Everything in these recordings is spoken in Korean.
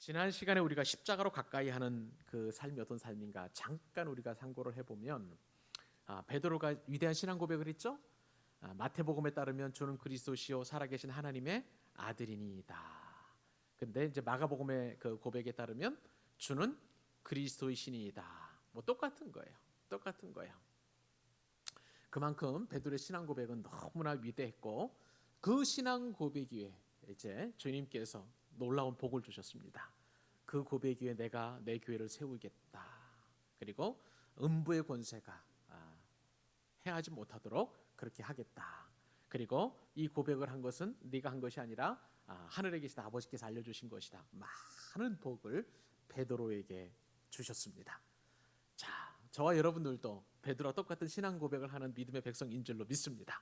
지난 시간에 우리가 십자가로 가까이 하는 그 삶이 어떤 삶인가 잠깐 우리가 상고를 해보면 베드로가 위대한 신앙 고백을 했죠. 마태복음에 따르면 주는 그리스도시요 살아계신 하나님의 아들이니이다. 근데 이제 마가복음의 그 고백에 따르면 주는 그리스도의 신이다. 뭐 똑같은 거예요. 똑같은 거예요. 그만큼 베드로의 신앙 고백은 너무나 위대했고 그 신앙 고백 위에 이제 주님께서 놀라운 복을 주셨습니다. 그 고백 위에 내가 내 교회를 세우겠다. 그리고 음부의 권세가 해하지 못하도록 그렇게 하겠다. 그리고 이 고백을 한 것은 네가 한 것이 아니라 하늘에 계신 아버지께서 알려주신 것이다. 많은 복을 베드로에게 주셨습니다. 자, 저와 여러분들도 베드로와 똑같은 신앙 고백을 하는 믿음의 백성인 줄로 믿습니다.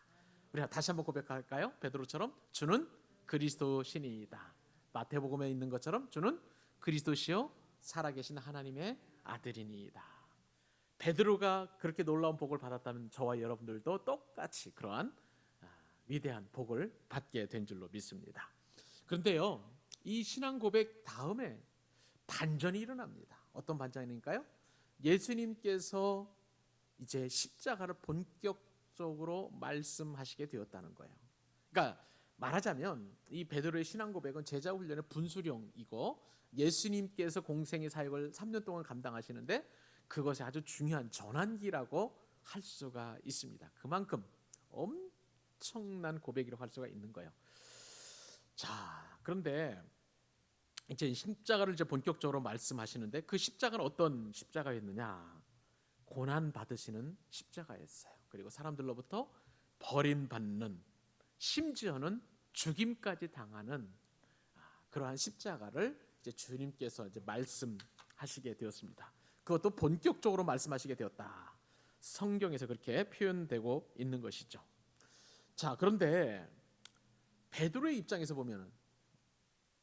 우리가 다시 한번 고백할까요? 베드로처럼 주는 그리스도 신이다. 마태복음에 있는 것처럼 주는 그리스도시요 살아계신 하나님의 아들이니이다. 베드로가 그렇게 놀라운 복을 받았다면 저와 여러분들도 똑같이 그러한 위대한 복을 받게 된 줄로 믿습니다. 그런데요, 이 신앙 고백 다음에 반전이 일어납니다. 어떤 반전일까요? 예수님께서 이제 십자가를 본격적으로 말씀하시게 되었다는 거예요. 그러니까 말하자면 이 베드로의 신앙 고백은 제자 훈련의 분수령이고 예수님께서 공생의 사역을 3년 동안 감당하시는데 그것이 아주 중요한 전환기라고 할 수가 있습니다. 그만큼 엄청난 고백이라고 할 수가 있는 거예요. 자, 그런데 이제 십자가를 이제 본격적으로 말씀하시는데 그 십자가는 어떤 십자가였느냐? 고난 받으시는 십자가였어요. 그리고 사람들로부터 버림받는, 심지어는 죽임까지 당하는 그러한 십자가를 이제 주님께서 이제 말씀하시게 되었습니다. 그것도 본격적으로 말씀하시게 되었다. 성경에서 그렇게 표현되고 있는 것이죠. 자, 그런데 베드로의 입장에서 보면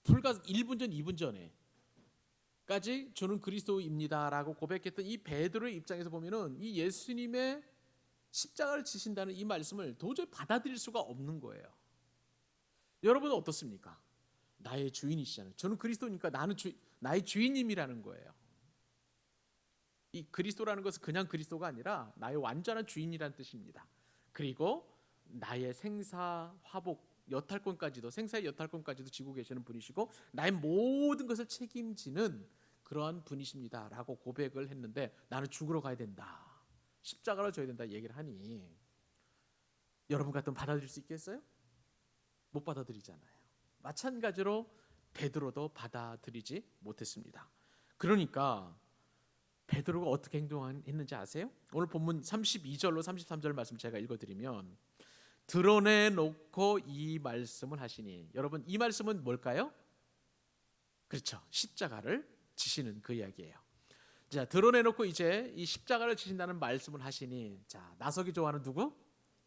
불과 1분 전, 2분 전에까지 주는 그리스도입니다라고 고백했던 이 베드로의 입장에서 보면은 이 예수님의 십자가를 지신다는 이 말씀을 도저히 받아들일 수가 없는 거예요. 여러분은 어떻습니까? 나의 주인이시잖아요. 저는 그리스도니까 나는 나의 주인님이라는 거예요. 이 그리스도라는 것은 그냥 그리스도가 아니라 나의 완전한 주인이라는 뜻입니다. 그리고 나의 생사화복 여탈권까지도, 생사의 여탈권까지도 지고 계시는 분이시고 나의 모든 것을 책임지는 그러한 분이십니다라고 고백을 했는데 나는 죽으러 가야 된다. 십자가를 져야 된다 얘기를 하니 여러분 같으면 받아들일 수 있겠어요? 못 받아들이잖아요. 마찬가지로 베드로도 받아들이지 못했습니다. 그러니까 베드로가 어떻게 행동했는지 아세요? 오늘 본문 32절로 33절 말씀 제가 읽어드리면 드러내놓고 이 말씀을 하시니, 여러분 이 말씀은 뭘까요? 그렇죠, 십자가를 지시는 그 이야기예요. 자, 드러내놓고 이제 이 십자가를 지신다는 말씀을 하시니, 자, 나서기 좋아하는 누구?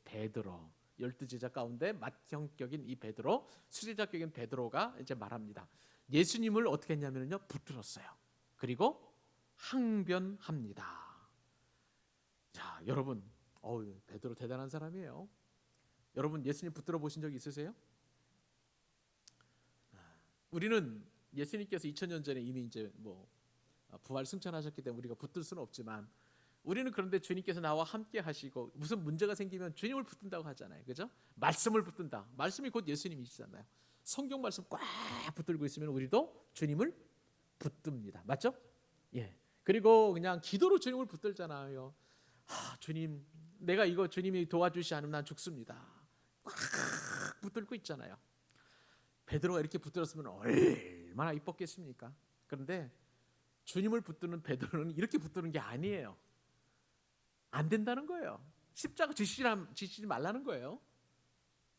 베드로. 12제자 가운데 맏형격인 이 베드로, 수제자격인 베드로가 이제 말합니다. 예수님을 어떻게 했냐면요, 붙들었어요. 그리고 항변합니다. 자, 여러분, 베드로 대단한 사람이에요. 여러분 예수님 붙들어 보신 적 있으세요? 우리는 예수님께서 2000년 전에 이미 이제 부활 승천하셨기 때문에 우리가 붙들 수는 없지만 우리는 그런데 주님께서 나와 함께 하시고 무슨 문제가 생기면 주님을 붙든다고 하잖아요. 그죠? 말씀을 붙든다. 말씀이 곧 예수님이시잖아요. 성경 말씀 꽉 붙들고 있으면 우리도 주님을 붙듭니다. 맞죠? 예. 그리고 그냥 기도로 주님을 붙들잖아요. 주님, 내가 이거 주님이 도와주시 않으면 난 죽습니다. 꽉 붙들고 있잖아요. 베드로가 이렇게 붙들었으면 얼마나 이뻤겠습니까? 그런데 주님을 붙드는 베드로는 이렇게 붙드는 게 아니에요. 안 된다는 거예요. 십자가 지시지 말라는 거예요.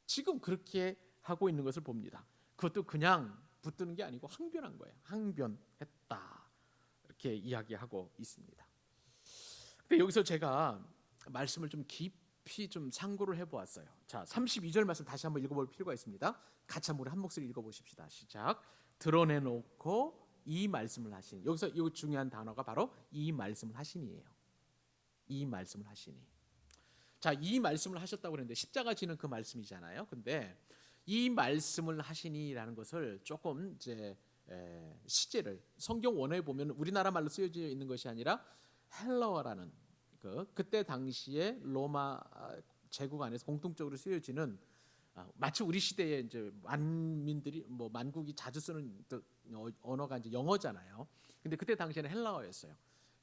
지금 그렇게 하고 있는 것을 봅니다. 그것도 그냥 붙드는 게 아니고 항변한 거예요. 항변했다. 이렇게 이야기하고 있습니다. 근데 여기서 제가 말씀을 좀 깊이 좀 상고를 해보았어요. 자, 32절 말씀 다시 한번 읽어볼 필요가 있습니다. 같이 한번 한 목소리 읽어보십시다. 시작. 드러내놓고 이 말씀을 하시니. 여기서 이 중요한 단어가 바로 이 말씀을 하시니예요. 이 말씀을 하시니. 자, 이 말씀을 하셨다고 그랬는데 십자가 지는 그 말씀이잖아요. 근데 이 말씀을 하시니라는 것을 조금 이제 시제를 성경 원어에 보면 우리나라 말로 쓰여져 있는 것이 아니라 헬라어라는 그때 당시에 로마 제국 안에서 공통적으로 쓰여지는 마치 우리 시대에 이제 만민들이 뭐 만국이 자주 쓰는 언어가 이제 영어잖아요. 근데 그때 당시에는 헬라어였어요.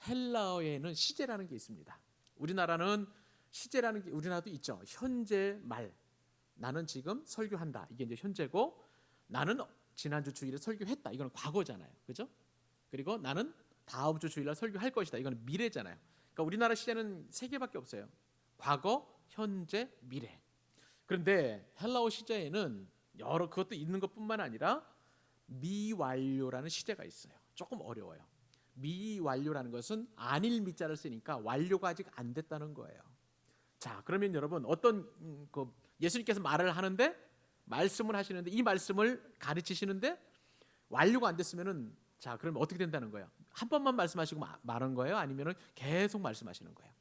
헬라어에는 시제라는 게 있습니다. 우리나라는 시제라는 게 우리나라도 있죠. 현재 말. 나는 지금 설교한다. 이게 이제 현재고, 나는 지난주 주일에 설교했다. 이거는 과거잖아요. 그죠? 그리고 나는 다음 주 주일날 설교할 것이다. 이거는 미래잖아요. 그러니까 우리나라 시제는 세 개밖에 없어요. 과거, 현재, 미래. 그런데 헬라어 시제에는 그것도 있는 것뿐만 아니라 미완료라는 시제가 있어요. 조금 어려워요. 미완료라는 것은 안일 미자를 쓰니까 완료가 아직 안 됐다는 거예요. 자, 그러면 여러분 예수님께서 말을 하는데 말씀을 하시는데 이 말씀을 가르치시는데 완료가 안 됐으면은 자, 그러면 어떻게 된다는 거예요? 한 번만 말씀하시고 말한 거예요? 아니면은 계속 말씀하시는 거예요?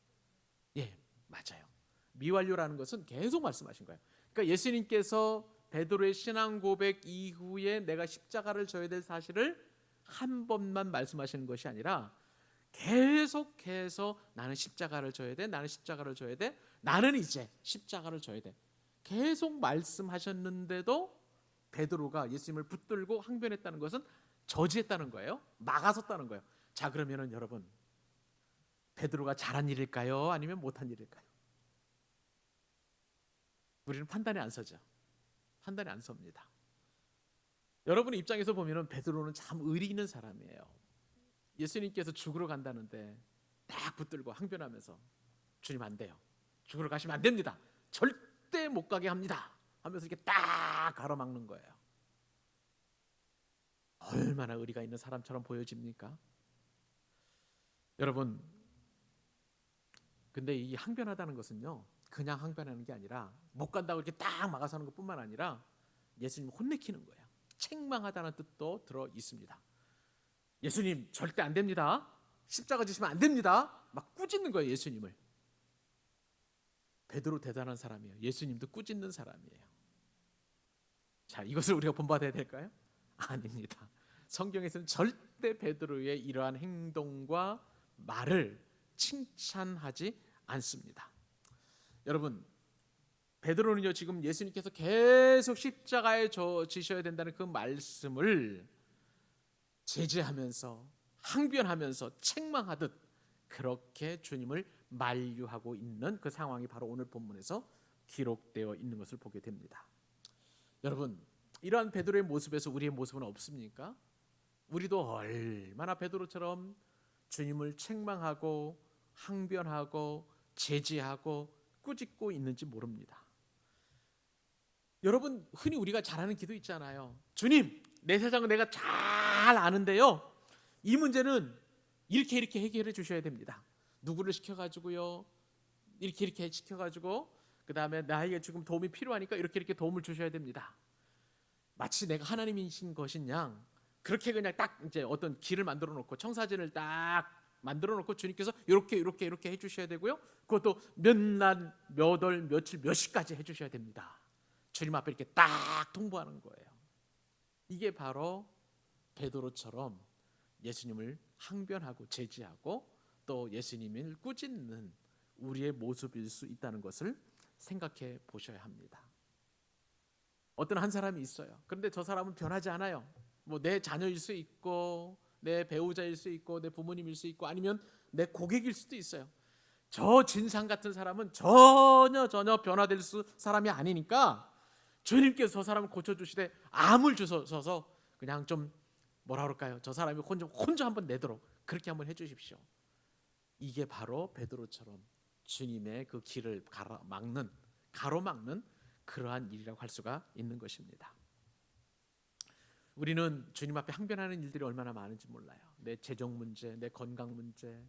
예, 맞아요. 미완료라는 것은 계속 말씀하신 거예요. 그러니까 예수님께서 베드로의 신앙 고백 이후에 내가 십자가를 져야 될 사실을 한 번만 말씀하시는 것이 아니라 계속해서 나는 십자가를 져야 돼. 나는 십자가를 져야 돼. 나는 이제 십자가를 져야 돼. 계속 말씀하셨는데도 베드로가 예수님을 붙들고 항변했다는 것은 저지했다는 거예요. 막아섰다는 거예요. 자, 그러면은 여러분, 베드로가 잘한 일일까요? 아니면 못한 일일까요? 우리는 판단이 안 서죠. 판단이 안 섭니다. 여러분의 입장에서 보면은 베드로는 참 의리 있는 사람이에요. 예수님께서 죽으러 간다는데 딱 붙들고 항변하면서 주님 안 돼요. 죽으러 가시면 안 됩니다. 절대 못 가게 합니다. 하면서 이렇게 딱 가로막는 거예요. 얼마나 의리가 있는 사람처럼 보여집니까? 여러분, 근데 이 항변하다는 것은요, 그냥 항변하는 게 아니라 못 간다고 이렇게 딱 막아서 하는 것뿐만 아니라 예수님을 혼내키는 거예요. 책망하다는 뜻도 들어 있습니다. 예수님 절대 안 됩니다. 십자가 지시면 안 됩니다. 막 꾸짖는 거예요, 예수님을. 베드로 대단한 사람이에요. 예수님도 꾸짖는 사람이에요. 자, 이것을 우리가 본받아야 될까요? 아닙니다. 성경에서는 절대 베드로의 이러한 행동과 말을 칭찬하지 않습니다. 여러분, 베드로는요, 지금 예수님께서 계속 십자가에 지셔야 된다는 그 말씀을 제지하면서 항변하면서 책망하듯 그렇게 주님을 만류하고 있는 그 상황이 바로 오늘 본문에서 기록되어 있는 것을 보게 됩니다. 여러분, 이러한 베드로의 모습에서 우리의 모습은 없습니까? 우리도 얼마나 베드로처럼 주님을 책망하고 항변하고 제지하고 꾸짖고 있는지 모릅니다. 여러분, 흔히 우리가 잘하는 기도 있잖아요. 주님, 내 세상은 내가 잘 아는데요, 이 문제는 이렇게 해결해 주셔야 됩니다. 누구를 시켜가지고요, 이렇게 시켜가지고, 그 다음에 나에게 지금 도움이 필요하니까 이렇게 도움을 주셔야 됩니다. 마치 내가 하나님이신 것인 양 그렇게 그냥 딱 이제 어떤 길을 만들어 놓고 청사진을 딱 만들어 놓고 주님께서 이렇게 해주셔야 되고요. 그것도 몇 날, 몇 월, 며칠, 몇 시까지 해주셔야 됩니다. 주님 앞에 이렇게 딱 통보하는 거예요. 이게 바로 베드로처럼 예수님을 항변하고 제지하고 또 예수님을 꾸짖는 우리의 모습일 수 있다는 것을 생각해 보셔야 합니다. 어떤 한 사람이 있어요. 그런데 저 사람은 변하지 않아요. 뭐 내 자녀일 수 있고 내 배우자일 수 있고 내 부모님일 수 있고 아니면 내 고객일 수도 있어요. 저 진상 같은 사람은 전혀 변화될 사람이 아니니까 주님께서 저 사람을 고쳐주시되 암을 주셔서 그냥 좀 뭐라 그럴까요? 저 사람이 혼자 한번 내도록 그렇게 한번 해주십시오. 이게 바로 베드로처럼 주님의 그 길을 가로막는 그러한 일이라고 할 수가 있는 것입니다. 우리는 주님 앞에 항변하는 일들이 얼마나 많은지 몰라요. 내 재정 문제, 내 건강 문제,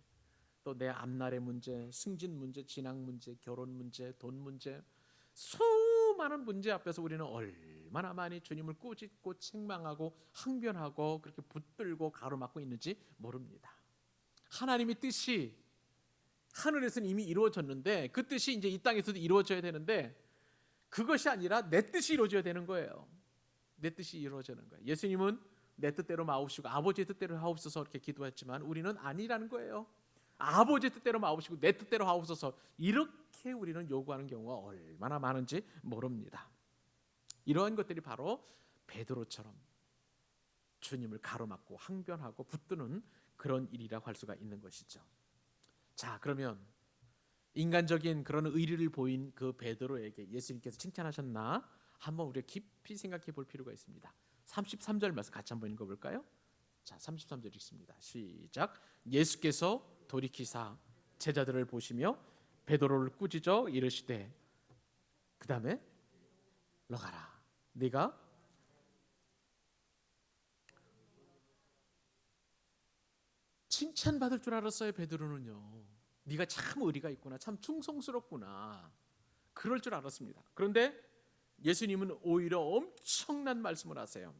또 내 앞날의 문제, 승진 문제, 진학 문제, 결혼 문제, 돈 문제, 수많은 문제 앞에서 우리는 얼마나 많이 주님을 꾸짖고 책망하고 항변하고 그렇게 붙들고 가로막고 있는지 모릅니다. 하나님의 뜻이 하늘에서는 이미 이루어졌는데 그 뜻이 이제 이 땅에서도 이루어져야 되는데 그것이 아니라 내 뜻이 이루어져야 되는 거예요. 내 뜻이 이루어지는 거예요. 예수님은 내 뜻대로 마옵시고 아버지의 뜻대로 하옵소서 이렇게 기도했지만 우리는 아니라는 거예요. 아버지의 뜻대로 마옵시고 내 뜻대로 하옵소서 이렇게 우리는 요구하는 경우가 얼마나 많은지 모릅니다. 이러한 것들이 바로 베드로처럼 주님을 가로막고 항변하고 붙드는 그런 일이라고 할 수가 있는 것이죠. 자, 그러면 인간적인 그런 의리를 보인 그 베드로에게 예수님께서 칭찬하셨나? 한번 우리가 깊이 생각해 볼 필요가 있습니다. 33절 말씀 같이 한번 읽어볼까요? 자, 33절 읽습니다. 시작. 예수께서 돌이키사 제자들을 보시며 베드로를 꾸짖어 이르시되 그 다음에 너 가라. 네가 칭찬받을 줄 알았어요. 베드로는요. 네가 참 의리가 있구나. 참 충성스럽구나. 그럴 줄 알았습니다. 그런데 예수님은 오히려 엄청난 말씀을 하세요.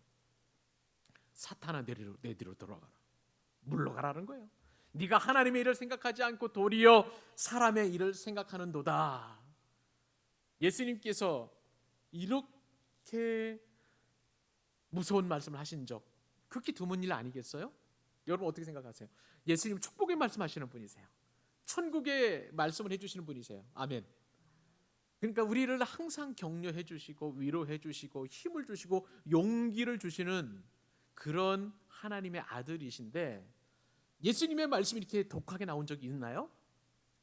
사탄아 내 뒤로 돌아가라. 물러가라는 거예요. 네가 하나님의 일을 생각하지 않고 도리어 사람의 일을 생각하는도다. 예수님께서 이렇게 무서운 말씀을 하신 적 극히 드문 일 아니겠어요? 여러분 어떻게 생각하세요? 예수님 축복의 말씀하시는 분이세요. 천국의 말씀을 해주시는 분이세요. 아멘. 그러니까 우리를 항상 격려해 주시고 위로해 주시고 힘을 주시고 용기를 주시는 그런 하나님의 아들이신데 예수님의 말씀이 이렇게 독하게 나온 적이 있나요?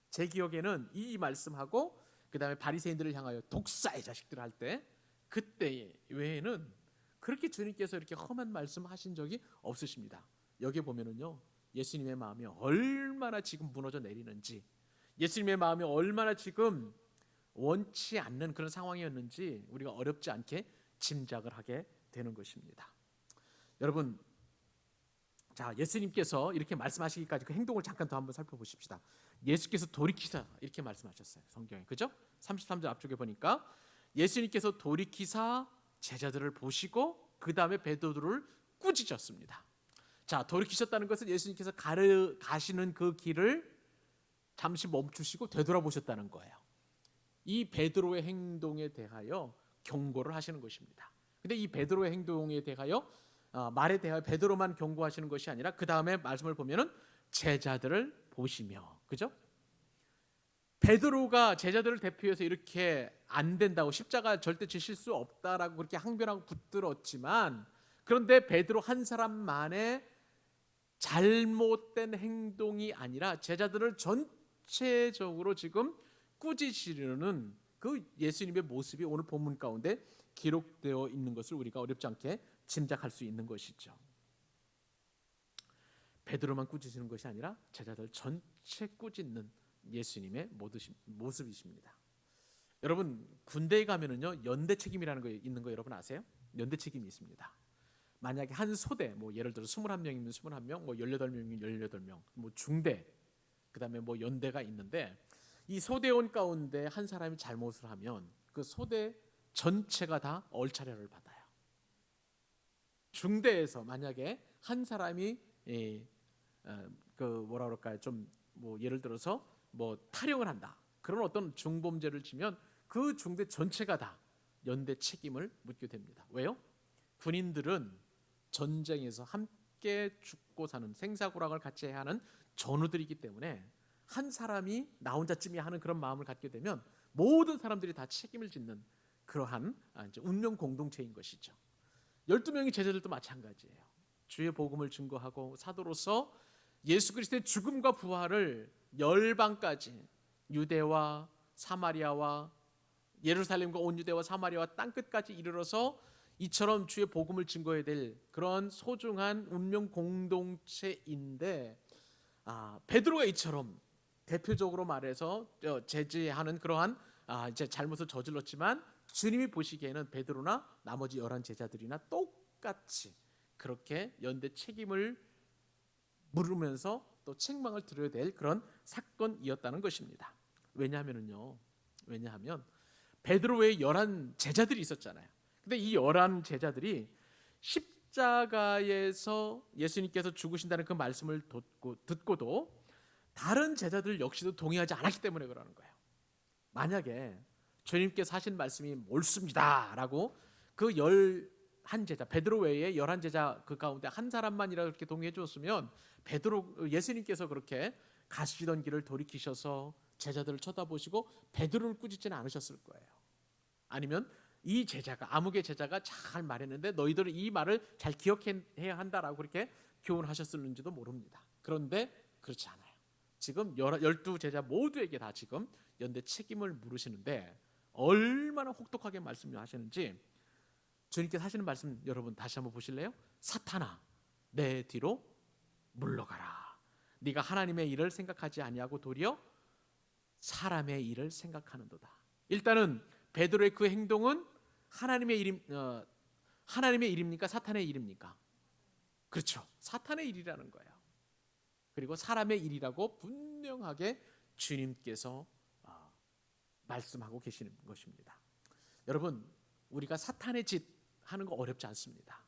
제 기억에는 이 말씀하고 그 다음에 바리새인들을 향하여 독사의 자식들 할 때 그때 외에는 그렇게 주님께서 이렇게 험한 말씀하신 적이 없으십니다. 여기 보면은요 예수님의 마음이 얼마나 지금 무너져 내리는지, 예수님의 마음이 얼마나 지금 원치 않는 그런 상황이었는지 우리가 어렵지 않게 짐작을 하게 되는 것입니다. 여러분, 자, 예수님께서 이렇게 말씀하시기까지 그 행동을 잠깐 더 한번 살펴보십시다. 예수께서 돌이키사 이렇게 말씀하셨어요. 성경에. 그죠? 33절 앞쪽에 보니까 예수님께서 돌이키사 제자들을 보시고 그 다음에 베드로를 꾸짖었습니다. 자, 돌이키셨다는 것은 예수님께서 가시는 그 길을 잠시 멈추시고 되돌아보셨다는 거예요. 이 베드로의 행동에 대하여 경고를 하시는 것입니다. 근데 이 베드로의 행동에 대하여 말에 대하여 베드로만 경고하시는 것이 아니라 그 다음에 말씀을 보면은 제자들을 보시며, 그죠? 베드로가 제자들을 대표해서 이렇게 안 된다고 십자가 절대 지실 수 없다라고 그렇게 항변하고 붙들었지만, 그런데 베드로 한 사람만의 잘못된 행동이 아니라 제자들을 전체적으로 지금 꾸짖으려는 그 예수님의 모습이 오늘 본문 가운데 기록되어 있는 것을 우리가 어렵지 않게 짐작할 수 있는 것이죠. 베드로만 꾸짖는 것이 아니라 제자들 전체 꾸짖는 예수님의 모습이십니다. 여러분, 군대에 가면은요 연대 책임이라는 거 있는 거 여러분 아세요? 연대 책임이 있습니다. 만약에 한 소대, 뭐 예를 들어 21명이면 21명, 뭐 18명이면 18명, 뭐 중대, 그다음에 뭐 연대가 있는데 이 소대원 가운데 한 사람이 잘못을 하면 그 소대 전체가 다 얼차려를 받아요. 중대에서 만약에 한 사람이 그 뭐라 그럴까요? 좀 뭐 예를 들어서 뭐 탈영을 한다. 그런 어떤 중범죄를 지면 그 중대 전체가 다 연대 책임을 묻게 됩니다. 왜요? 군인들은 전쟁에서 함께 죽고 사는 생사고락을 같이 해야 하는 전우들이기 때문에 한 사람이 나 혼자쯤이야 하는 그런 마음을 갖게 되면 모든 사람들이 다 책임을 짓는 그러한 이제 운명 공동체인 것이죠. 12명의 제자들도 마찬가지예요. 주의 복음을 증거하고 사도로서 예수 그리스도의 죽음과 부활을 열방까지 유대와 사마리아와 예루살렘과 온 유대와 사마리아와 땅끝까지 이르러서 이처럼 주의 복음을 증거해야 될 그런 소중한 운명 공동체인데 베드로가 이처럼 대표적으로 말해서 제지하는 그러한 이제 잘못을 저질렀지만 주님이 보시기에는 베드로나 나머지 11 제자들이나 똑같이 그렇게 연대 책임을 물으면서 또 책망을 들어야 될 그런 사건이었다는 것입니다. 왜냐하면 베드로의 11 제자들이 있었잖아요. 근데 이 11 제자들이 십자가에서 예수님께서 죽으신다는 그 말씀을 듣고도 다른 제자들 역시도 동의하지 않았기 때문에 그러는 거예요. 만약에 주님께서 하신 말씀이 옳습니다라고 그 11 한 제자 베드로 외에 11제자 그 가운데 한 사람만이라도 이렇게 동의해 주었으면 베드로 예수님께서 그렇게 가시던 길을 돌이키셔서 제자들을 쳐다보시고 베드로를 꾸짖지는 않으셨을 거예요. 아니면 이 제자가 아무개 제자가 잘 말했는데 너희들은 이 말을 잘 기억해야 한다라고 그렇게 교훈하셨을는지도 모릅니다. 그런데 그렇지 않아요. 지금 12제자 모두에게 다 지금 연대 책임을 물으시는데 얼마나 혹독하게 말씀하시는지 주님께서 하시는 말씀 여러분 다시 한번 보실래요? 사탄아 내 뒤로 물러가라. 네가 하나님의 일을 생각하지 아니하고 도리어 사람의 일을 생각하는도다. 일단은 베드로의 그 행동은 하나님의 일입니까? 사탄의 일입니까? 그렇죠. 사탄의 일이라는 거예요. 그리고 사람의 일이라고 분명하게 주님께서 말씀하고 계시는 것입니다. 여러분, 우리가 사탄의 짓 하는 거 어렵지 않습니다.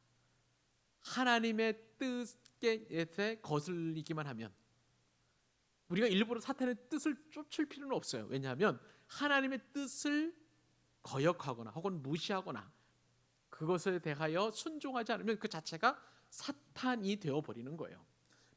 하나님의 뜻에 거슬리기만 하면 우리가 일부러 사탄의 뜻을 쫓을 필요는 없어요. 왜냐하면 하나님의 뜻을 거역하거나 혹은 무시하거나 그것에 대하여 순종하지 않으면 그 자체가 사탄이 되어버리는 거예요.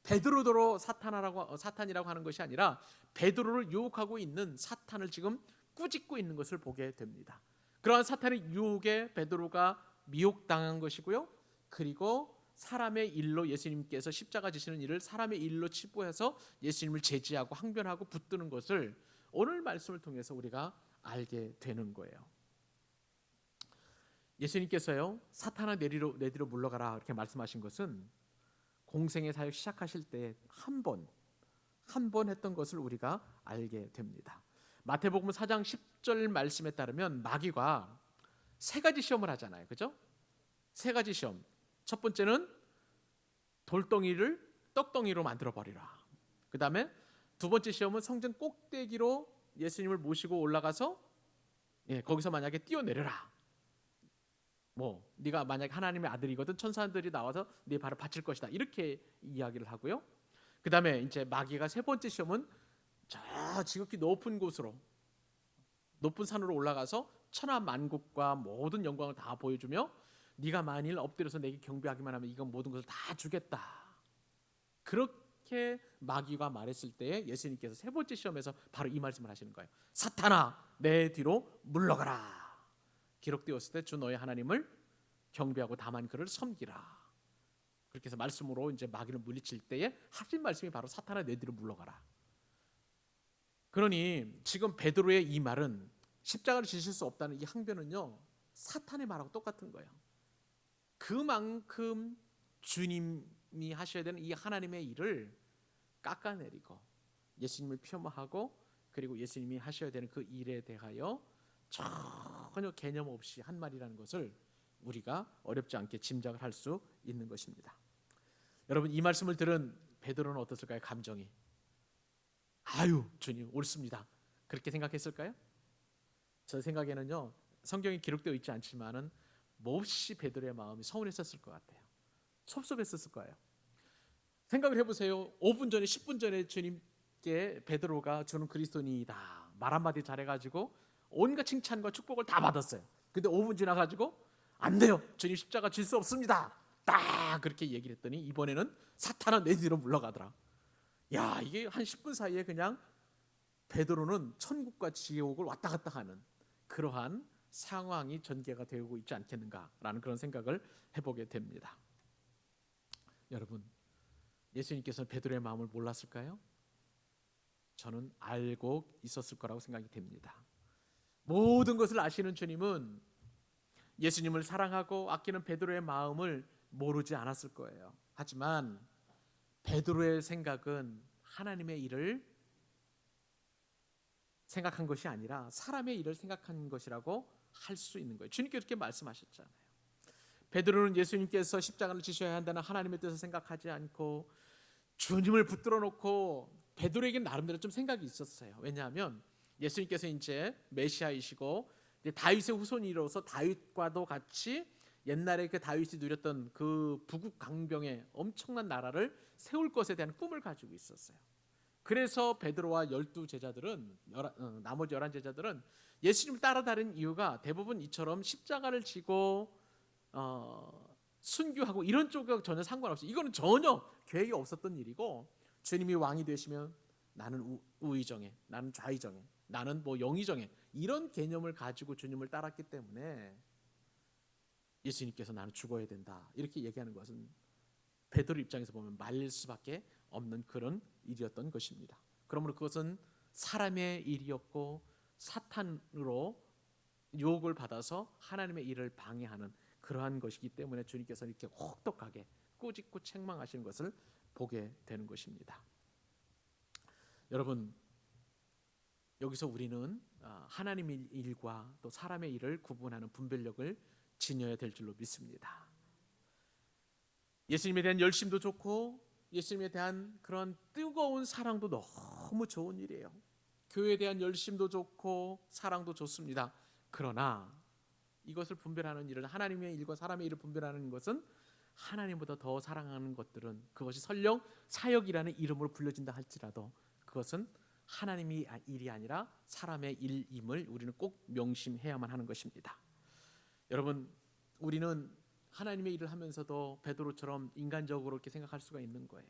베드로도 사탄이라고 하는 것이 아니라 베드로를 유혹하고 있는 사탄을 지금 꾸짖고 있는 것을 보게 됩니다. 그러한 사탄의 유혹에 베드로가 미혹당한 것이고요. 그리고 사람의 일로 예수님께서 십자가 지시는 일을 사람의 일로 치부해서 예수님을 제지하고 항변하고 붙드는 것을 오늘 말씀을 통해서 우리가 알게 되는 거예요. 예수님께서요, 사탄아 내 뒤로 물러가라 이렇게 말씀하신 것은 공생의 사역 시작하실 때 한 번 했던 것을 우리가 알게 됩니다. 마태복음 4장 10절 말씀에 따르면 마귀가 세 가지 시험을 하잖아요. 그죠? 세 가지 시험. 첫 번째는 돌덩이를 떡덩이로 만들어 버리라. 그 다음에 두 번째 시험은 성전 꼭대기로 예수님을 모시고 올라가서 거기서 만약에 뛰어내려라. 네가 만약에 하나님의 아들이거든 천사들이 나와서 네 발을 받칠 것이다. 이렇게 이야기를 하고요. 그 다음에 이제 마귀가 세 번째 시험은 저 지극히 높은 곳으로 높은 산으로 올라가서 천하 만국과 모든 영광을 다 보여주며 네가 만일 엎드려서 내게 경배하기만 하면 이건 모든 것을 다 주겠다. 그렇게 마귀가 말했을 때에 예수님께서 세 번째 시험에서 바로 이 말씀을 하시는 거예요. 사탄아 내 뒤로 물러가라. 기록되었을 때 주 너의 하나님을 경배하고 다만 그를 섬기라. 그렇게 해서 말씀으로 이제 마귀를 물리칠 때에 하신 말씀이 바로 사탄아 내 뒤로 물러가라. 그러니 지금 베드로의 이 말은 십자가를 지실 수 없다는 이 항변은요 사탄의 말하고 똑같은 거예요. 그만큼 주님이 하셔야 되는 이 하나님의 일을 깎아내리고 예수님을 폄하하고 그리고 예수님이 하셔야 되는 그 일에 대하여 전혀 개념 없이 한 말이라는 것을 우리가 어렵지 않게 짐작을 할 수 있는 것입니다. 여러분 이 말씀을 들은 베드로는 어떻을까요? 감정이 아유 주님 옳습니다. 그렇게 생각했을까요? 저 생각에는요 성경에 기록되어 있지 않지만은 몹시 베드로의 마음이 서운했었을 것 같아요. 섭섭했었을 거예요. 생각을 해보세요. 5분 전에 10분 전에 주님께 베드로가 주는 그리스도인이다 말 한마디 잘해가지고 온갖 칭찬과 축복을 다 받았어요. 근데 5분 지나가지고 안 돼요. 주님 십자가 질 수 없습니다. 딱 그렇게 얘기를 했더니 이번에는 사탄은 내 뒤로 물러가더라. 야 이게 한 10분 사이에 그냥 베드로는 천국과 지옥을 왔다 갔다 하는 그러한 상황이 전개가 되고 있지 않겠는가라는 그런 생각을 해보게 됩니다. 여러분 예수님께서는 베드로의 마음을 몰랐을까요? 저는 알고 있었을 거라고 생각이 됩니다. 모든 것을 아시는 주님은 예수님을 사랑하고 아끼는 베드로의 마음을 모르지 않았을 거예요. 하지만 베드로의 생각은 하나님의 일을 생각한 것이 아니라 사람의 일을 생각한 것이라고 할 수 있는 거예요. 주님께서 그렇게 말씀하셨잖아요. 베드로는 예수님께서 십자가를 지셔야 한다는 하나님의 뜻을 생각하지 않고 주님을 붙들어 놓고 베드로에게는 나름대로 좀 생각이 있었어요. 왜냐하면 예수님께서 이제 메시아이시고 이제 다윗의 후손이로서 다윗과도 같이 옛날에 그 다윗이 누렸던 그 부국 강병의 엄청난 나라를 세울 것에 대한 꿈을 가지고 있었어요. 그래서 베드로와 12제자들은 나머지 11제자들은 예수님을 따라다닌 이유가 대부분 이처럼 십자가를 지고 순교하고 이런 쪽과 전혀 상관없이 이거는 전혀 계획이 없었던 일이고 주님이 왕이 되시면 나는 우의정에, 나는 좌의정에, 나는 뭐 영의정에 이런 개념을 가지고 주님을 따랐기 때문에 예수님께서 나는 죽어야 된다 이렇게 얘기하는 것은 베드로 입장에서 보면 말릴 수밖에 없는 그런 일이었던 것입니다. 그러므로 그것은 사람의 일이었고 사탄으로 유혹을 받아서 하나님의 일을 방해하는 그러한 것이기 때문에 주님께서 이렇게 혹독하게 꾸짖고 책망하시는 것을 보게 되는 것입니다. 여러분, 여기서 우리는 하나님의 일과 또 사람의 일을 구분하는 분별력을 지녀야 될 줄로 믿습니다. 예수님에 대한 열심도 좋고 예수님에 대한 그런 뜨거운 사랑도 너무 좋은 일이에요. 교회에 대한 열심도 좋고 사랑도 좋습니다. 그러나 이것을 분별하는 일은 하나님의 일과 사람의 일을 분별하는 것은 하나님보다 더 사랑하는 것들은 그것이 설령 사역이라는 이름으로 불려진다 할지라도 그것은 하나님의 일이 아니라 사람의 일임을 우리는 꼭 명심해야만 하는 것입니다. 여러분, 우리는 하나님의 일을 하면서도 베드로처럼 인간적으로 이렇게 생각할 수가 있는 거예요.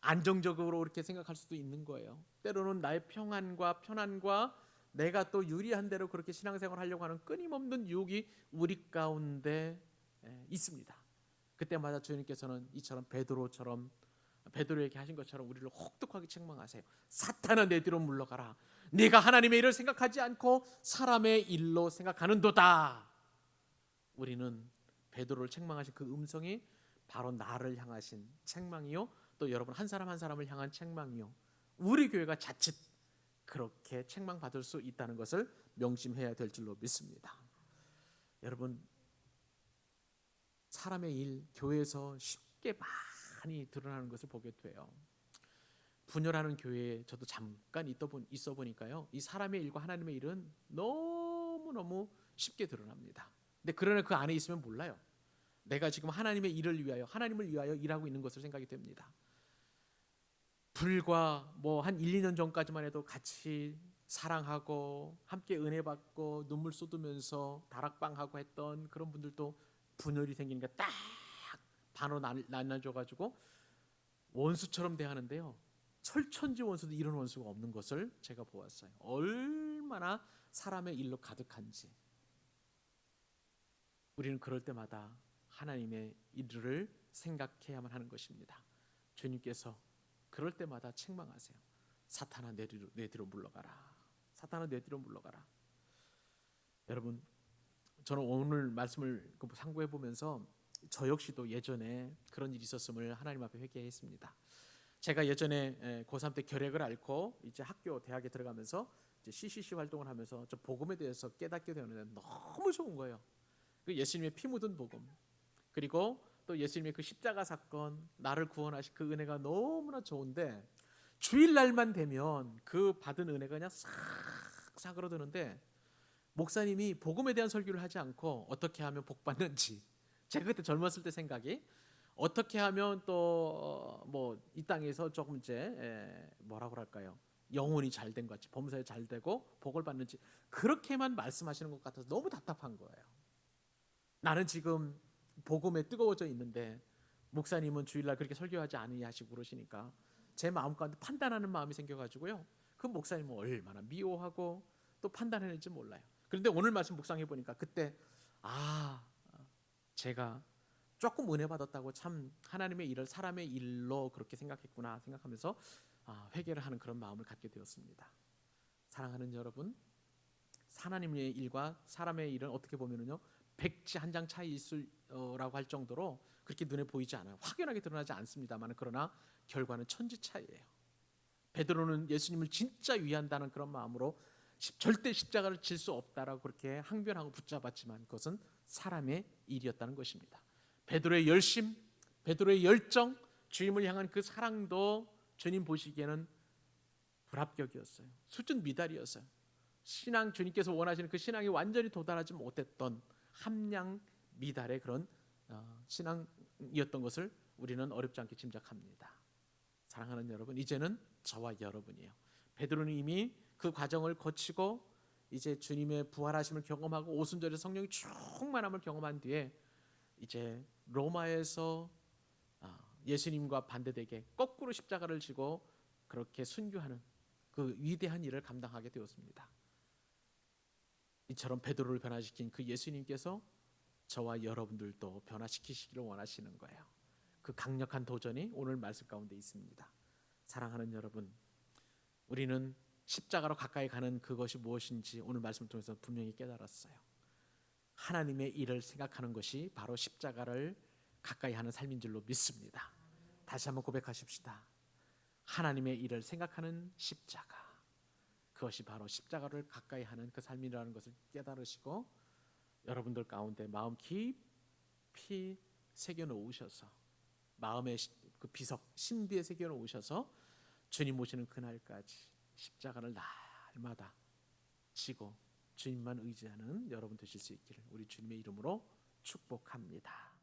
안정적으로 이렇게 생각할 수도 있는 거예요. 때로는 나의 평안과 편안과 내가 또 유리한 대로 그렇게 신앙생활을 하려고 하는 끊임없는 유혹이 우리 가운데 있습니다. 그때마다 주님께서는 이처럼 베드로에게 하신 것처럼 우리를 혹독하게 책망하세요. 사탄아 내 뒤로 물러가라. 네가 하나님의 일을 생각하지 않고 사람의 일로 생각하는도다. 우리는 베드로를 책망하신 그 음성이 바로 나를 향하신 책망이요, 또 여러분 한 사람 한 사람을 향한 책망이요, 우리 교회가 자칫 그렇게 책망받을 수 있다는 것을 명심해야 될 줄로 믿습니다. 여러분, 사람의 일, 교회에서 쉽게 많이 드러나는 것을 보게 돼요. 분열하는 교회에 저도 잠깐 있어 보니까요, 이 사람의 일과 하나님의 일은 너무너무 쉽게 드러납니다. 근데 그러나 그 안에 있으면 몰라요. 내가 지금 하나님의 일을 위하여, 하나님을 위하여 일하고 있는 것을 생각이 됩니다. 불과 뭐 한 1, 2년 전까지만 해도 같이 사랑하고 함께 은혜 받고 눈물 쏟으면서 다락방하고 했던 그런 분들도 분열이 생기니까 딱 반으로 나눠져가지고 원수처럼 대하는데요, 철천지 원수도 이런 원수가 없는 것을 제가 보았어요. 얼마나 사람의 일로 가득한지. 우리는 그럴 때마다 하나님의 일을 생각해야만 하는 것입니다. 주님께서 그럴 때마다 책망하세요. 사탄아 내 뒤로 물러가라. 사탄아 내 뒤로 물러가라. 여러분, 저는 오늘 말씀을 상고해 보면서 저 역시도 예전에 그런 일이 있었음을 하나님 앞에 회개했습니다. 제가 예전에 고3 때 결핵을 앓고 이제 학교 대학에 들어가면서 이제 CCC 활동을 하면서 저 복음에 대해서 깨닫게 되었는데 너무 좋은 거예요. 그 예수님의 피 묻은 복음, 그리고 또 예수님의 그 십자가 사건, 나를 구원하신 그 은혜가 너무나 좋은데 주일날만 되면 그 받은 은혜가 그냥 싹 사그러드는데 목사님이 복음에 대한 설교를 하지 않고 어떻게 하면 복 받는지, 제가 그때 젊었을 때 생각이 어떻게 하면 또 뭐 이 땅에서 조금 이제 뭐라고 할까요, 영혼이 잘된 것 같이 범사에 잘 되고 복을 받는지 그렇게만 말씀하시는 것 같아서 너무 답답한 거예요. 나는 지금 복음에 뜨거워져 있는데 목사님은 주일날 그렇게 설교하지 않으시고 그러시니까 제 마음 가운데 판단하는 마음이 생겨가지고요, 그 목사님은 얼마나 미워하고 또 판단해낼지 몰라요. 그런데 오늘 말씀 묵상해 보니까 그때 제가 조금 은혜 받았다고 참 하나님의 일을 사람의 일로 그렇게 생각했구나 생각하면서 회개를 하는 그런 마음을 갖게 되었습니다. 사랑하는 여러분, 하나님의 일과 사람의 일은 어떻게 보면은요, 백지 한 장 차이 있으라고 할 정도로 그렇게 눈에 보이지 않아요. 확연하게 드러나지 않습니다만 그러나 결과는 천지 차이예요. 베드로는 예수님을 진짜 위한다는 그런 마음으로 절대 십자가를 질 수 없다라고 그렇게 항변하고 붙잡았지만 그것은 사람의 일이었다는 것입니다. 베드로의 열심, 베드로의 열정, 주님을 향한 그 사랑도 주님 보시기에는 불합격이었어요. 수준 미달이었어요. 신앙, 주님께서 원하시는 그 신앙이 완전히 도달하지 못했던 함량 미달의 그런 신앙이었던 것을 우리는 어렵지 않게 짐작합니다. 사랑하는 여러분, 이제는 저와 여러분이에요. 베드로는 이미 그 과정을 거치고 이제 주님의 부활하심을 경험하고 오순절에 성령이 충만함을 경험한 뒤에 이제 로마에서 예수님과 반대되게 거꾸로 십자가를 지고 그렇게 순교하는 그 위대한 일을 감당하게 되었습니다. 이처럼 베드로를 변화시킨 그 예수님께서 저와 여러분들도 변화시키시기를 원하시는 거예요. 그 강력한 도전이 오늘 말씀 가운데 있습니다. 사랑하는 여러분, 우리는 십자가로 가까이 가는 그것이 무엇인지 오늘 말씀을 통해서 분명히 깨달았어요. 하나님의 일을 생각하는 것이 바로 십자가를 가까이 하는 삶인 줄로 믿습니다. 다시 한번 고백하십시다. 하나님의 일을 생각하는 십자가, 그것이 바로 십자가를 가까이 하는 그 삶이라는 것을 깨달으시고 여러분들 가운데 마음 깊이 새겨놓으셔서 마음의 그 비석 신비에 새겨놓으셔서 주님 오시는 그날까지 십자가를 날마다 지고 주님만 의지하는 여러분 되실 수 있기를 우리 주님의 이름으로 축복합니다.